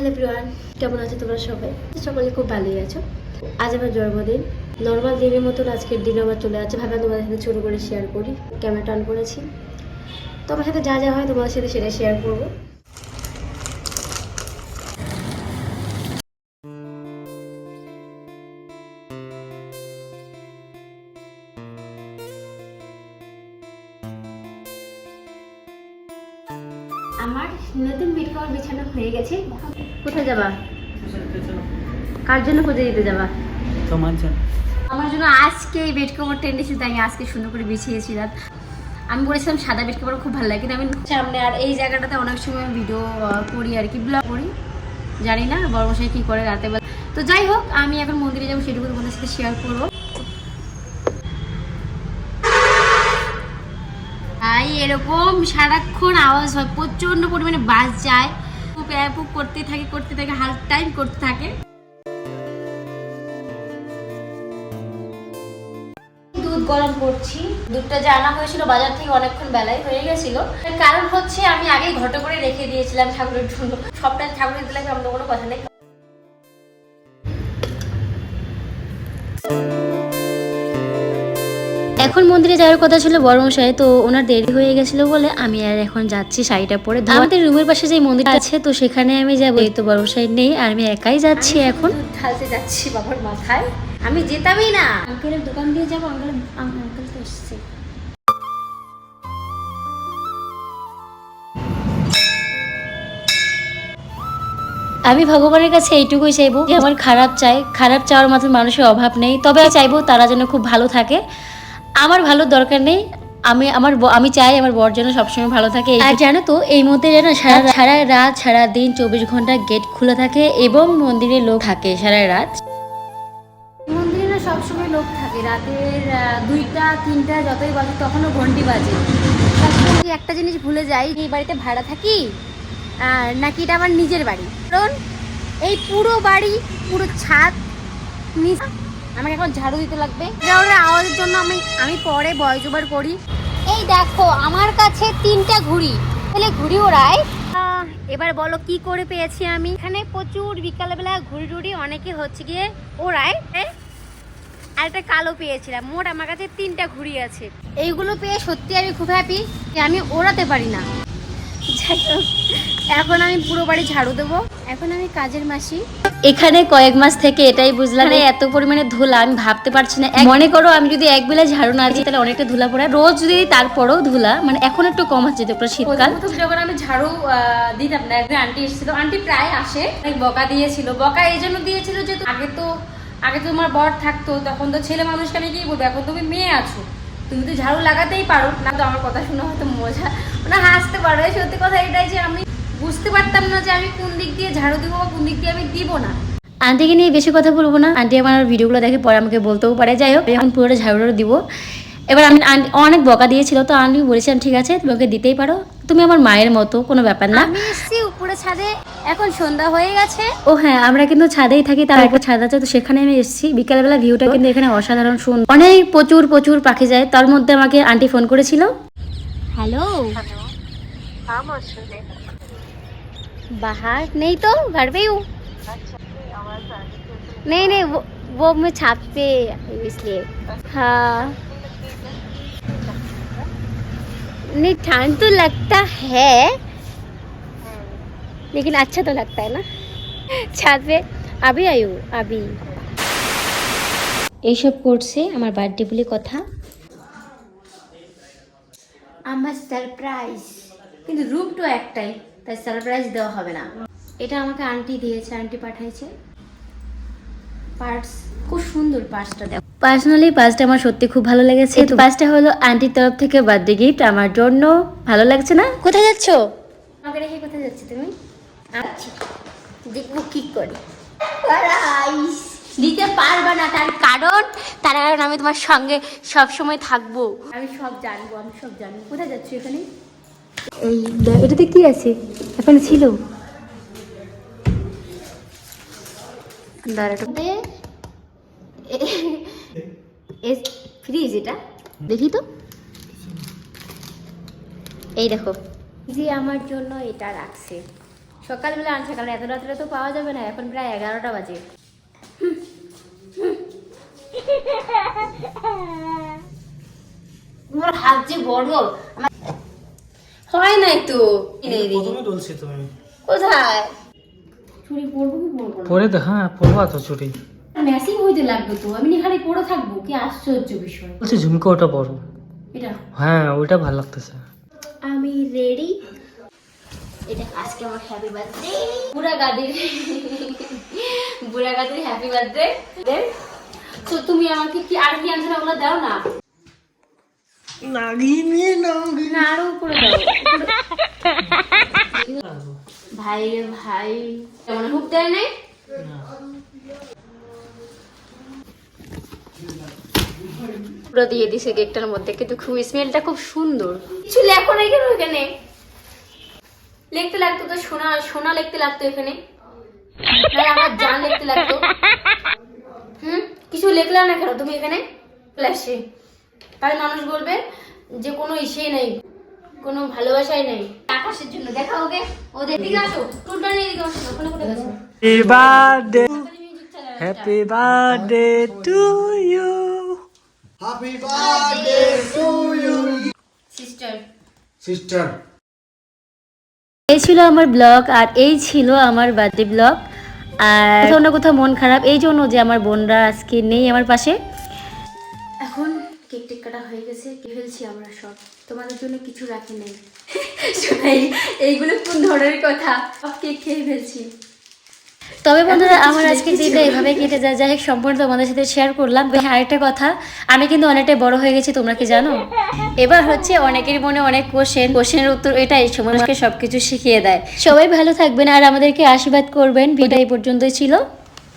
Hello everyone, কেমন আছো তোমরা সবাই? সকলে খুব ভালোই আছো। আজ আমার জন্মদিন। নর্মাল দিনের মতন আজকের দিন আমার চলে যাচ্ছে। ভাবলাম তোমাদের সাথে ছোটো করে শেয়ার করি। ক্যামেরাটা অন করেছি, তোমার সাথে যা যা হয় তোমাদের সাথে সেটা শেয়ার করবো। আমার নতুন বেড কভার বিছানো হয়ে গেছে। কোথায় যাবা? কার জন্য খুঁজে দিতে যাবা? তোমার জন্য। আমার জন্য আজকে এই বেড কভারটা এনেছি, তাই আজকে সুন্দর করে বিছিয়েছিলাম। আমি বলেছিলাম সাদা বেড কভার খুব ভালো লাগে, কিন্তু আমি সামনে আর এই জায়গাটাতে অনেক সময় ভিডিও করি আর কি, ব্লগ করি। জানি না বড়মশাই কী করে রাতে বেলা। তো যাই হোক, আমি এখন মন্দিরে যাবো, সেটুকু তোমাদের সাথে শেয়ার করবো। এরকম সারাক্ষণ আওয়াজ হয়, প্রচন্ড পরিমাণে বাস যায়, করতে থাকে হাল টাইম করতে থাকে। দুধ গরম করছি। দুধটা যে আনা হয়েছিল বাজার থেকে অনেকক্ষণ বেলায় হয়ে গেছিল। কারণ হচ্ছে আমি আগে ঘট করে রেখে দিয়েছিলাম ঠাকুরের জন্য। সবটা ঠাকুরের দিলে আমাদের কোনো কথা নেই। এখন মন্দিরে যাওয়ার কথা ছিল বড়মশাই, তো ওনার দেরি হয়ে গেছিল বলে আমি আর এখন যাচ্ছি শাড়িটা পরে। আমাদের রুমের পাশে যে মন্দিরটা আছে, তো সেখানে আমি যাবো। এই তো বড়মশাই নেই আর আমি একাই যাচ্ছি। এখন ঢালতে যাচ্ছি বাবার মাথায়। আমি যেতামই না, আঙ্কেলের দোকান দিয়ে যাবো। আঙ্কেল তো এসছে। আমি ভগবানের কাছে এইটুকুই চাইবো যে আমার খারাপ চাওয়ার মতন মানুষের অভাব নেই, তবে চাইবো তারা যেন খুব ভালো থাকে। আমার ভালো দরকার নেই, আমি চাই আমার বর যেন সবসময় ভালো থাকে। আর জানো তো, এই মধ্যে যেন সারা রাত সারা দিন 24 ঘন্টা গেট খোলা থাকে এবং মন্দিরে লোক থাকে সারা রাত। মন্দিরে না সবসময় লোক থাকে, রাতের 2টা 3টা যতই বাজে তখনও ঘন্টি বাজে। একটা জিনিস ভুলে যাই, এই বাড়িতে ভাড়া থাকি নাকি এটা আমার নিজের বাড়ি। কারণ এই পুরো বাড়ি, পুরো ছাদ আমাকে এখন ঝাড়ু দিতে লাগবে। আওয়াজের জন্য আমি পরে ভয়েস ওভার করি। এই দেখো আমার কাছে 3টা ঘুড়ি, তাহলে ঘুড়ি ওড়ায়। এবার বলো কি করে পেয়েছি আমি। এখানে প্রচুর বিকালবেলা ঘুড়ি টুড়ি অনেকে হচ্ছে গিয়ে ওড়ায়। আর একটা কালো পেয়েছিলাম। মোট আমার কাছে 3টা ঘুড়ি আছে। এইগুলো পেয়ে সত্যি আমি খুব হ্যাপি যে আমি ওড়াতে পারি না। এখন আমি পুরো বাড়ি ঝাড়ু দেবো। এখন আমি কাজের মাসি। এখানে কয়েক মাস থেকে এটাই বুঝলাম, এত পরিমাণে ধুলা আমি ভাবতে পারছি না। মনে করো আমি যদি এক বেলা ঝাড়ু না দিই তাহলে অনেকটা ধুলা পড়ে। রোজ যদি তারপরেও ধুলা, মানে এখন একটু কম আছে, যেহেতু শীতকাল। প্রথম যখন আমি ঝাড়ু দিতাম না, একদিন আন্টি এসেছিল। আন্টি প্রায় আসে, বকা দিয়েছিল। বকা এই জন্য দিয়েছিল যে আগে তো তোমার বর থাকতো, তখন তো ছেলে মানুষকে আমি কি বলবো, এখন তুমি মেয়ে আছো, তুমি তো ঝাড়ু লাগাতেই পারো না। তো আমার কথা শুনে হয়তো মজা মানে হাসতে পারো। সত্যি কথা এটাই যে আমি বুঝতে পারতাম না যে আমি কোন দিক দিয়ে ঝাড়ু দিব বা কোন দিক দিয়ে আমি দিব না। আন্টিকে নিয়ে বেশি কথা বলবো না, আন্টি আমার ভিডিওগুলো দেখে পরে আমাকে বলতেও পারে। যাই হোক, এখন পুরোটা ঝাড়ু দিব। এবার আমি অনেক বকা দিয়েছিল, তো আন্টি বলেছিলাম ঠিক আছে তুমি ওকে দিতেই পারো, তুমি আমার মায়ের মতো, কোনো ব্যাপার না। আমি এসেছি উপরে ছাদে, এখন সন্ধ্যা হয়ে গেছে। ও হ্যাঁ, আমরা কিন্তু ছাদেই থাকি, তার উপর ছাদ আছে, তো সেখানে আমি এসেছি। বিকালবেলা ভিউটা কিন্তু এখানে অসাধারণ সুন্দর, অনেক প্রচুর পাখি যায়। তার মধ্যে আমাকে আন্টি ফোন করেছিল। হ্যালো, बाहर नहीं तो घर पे ही हूँ। नहीं वो मैं छाप पे, इसलिए। हाँ नहीं, ठंड तो लगता है लेकिन अच्छा तो लगता है ना। छात पे अभी आई हूँ, अभी এইসব করছে আমার বার্থডে বলে কথা। আমার সারপ্রাইজ, কিন্তু রুম তো একটাই, তাই সারপ্রাইজ দেওয়া হবে না। এটা আমাকে আন্টি দিয়েছে, আন্টি পাঠাইছে পার্টস। খুব সুন্দর পার্টসটা। দেখো, পার্সোনালি পার্টসটা আমার সত্যি খুব ভালো লেগেছে। তো পার্টসটা হলো আন্টির তরফ থেকে বার্থডে গিফট আমার জন্য। ভালো লাগছে না? কোথায় যাচ্ছ? আমাকে রেখে কোথায় যাচ্ছ তুমি? আচ্ছা দেখবো কি করি। দিতে পারবা না, তার কারণ আমি তোমার সঙ্গে সব সময় থাকবো। আমি সব জানবো। কোথায় যাচ্ছ এখানে? এই এটাতে কি আছে? এখন ছিল ফ্রিজ, এটা দেখি তো। এই দেখো, যে আমার জন্য এটা রাখছে। সকালবেলা আনছে, কারণ এত রাত্রে তো পাওয়া যাবে না, এখন প্রায় 11টা বাজে। তোমার হাত যে বড়, হয় নাই তো। প্রথমে বলছি তুমি কোথায় চুরি পরবো কি পরবো না? পরে তো হ্যাঁ পরবা তো চুরি ম্যাচিং হইতে লাগবে তো, আমি খালি পরে থাকবো, কি আশ্চর্য বিষয়। বলছি ঝুমকা ওটা পরো। এটা হ্যাঁ ওইটা ভালো লাগতেছে। আমি রেডি। এটা আজকে আমার হ্যাপি বার্থডে, বুড়া গাদির হ্যাপি বার্থডে। তো তুমি আমাকে কি আর কি আনছো ওগুলো দাও না, না আরো উপরে দাও। ভাই রে ভাই, কেমন হুক দেয় নাই? পুরো দিয়ে দিছে কেকটার মধ্যে, কিন্তু খুব স্মেলটা খুব সুন্দর। কিছু লেখো নাই কেন এখানে? লিখতে লাগতো তো সোনা, সোনা লিখতে লাগতো এখানে, আমার জান লিখতে লাগতো। কিছু লিখলাম না কেন তুমি এখানে? ফ্ল্যাশে তাই মানুষ বলবে যে কোনো ইসে নেই, কোনো ভালোবাসাই নেই। আকাশের জন্য দেখা ওকে, ওদের দিকে আসো, টুলটা নিয়ে দিকে আসো। ওখানে কোথায় গেছো? Happy birthday, happy birthday to you, happy birthday to you sister. এই ছিল আমার ব্লগ, আর এই ছিল আমার বার্থডে ব্লগ। আর কোথাও না কোথাও মন খারাপ এই জন্য যে আমার বোনরা আজকে নেই আমার পাশে। এখন কেক টেক কাটা হয়ে গেছে, খেয়ে ফেলছি আমরা সব, তোমাদের জন্য কিছু রাখি নেই। শোনাই এইগুলো কোন ধরনের কথা, সব কেক খেয়ে ফেলছি। তবে বন্ধুরা আমার আজকে দিনটা এভাবে কেটে যায়, যাই হোক সম্পূর্ণ তোমাদের সাথে শেয়ার করলাম। আরেকটা কথা, আমি কিন্তু অনেকটাই বড় হয়ে গেছি, তোমরা কি জানো? এবার হচ্ছে অনেকের মনে অনেক কোশ্চেনের উত্তর এটাই মানুষকে সবকিছু শিখিয়ে দেয়। সবাই ভালো থাকবেন আর আমাদেরকে আশীর্বাদ করবেন। ভিডিও এই পর্যন্তই ছিল।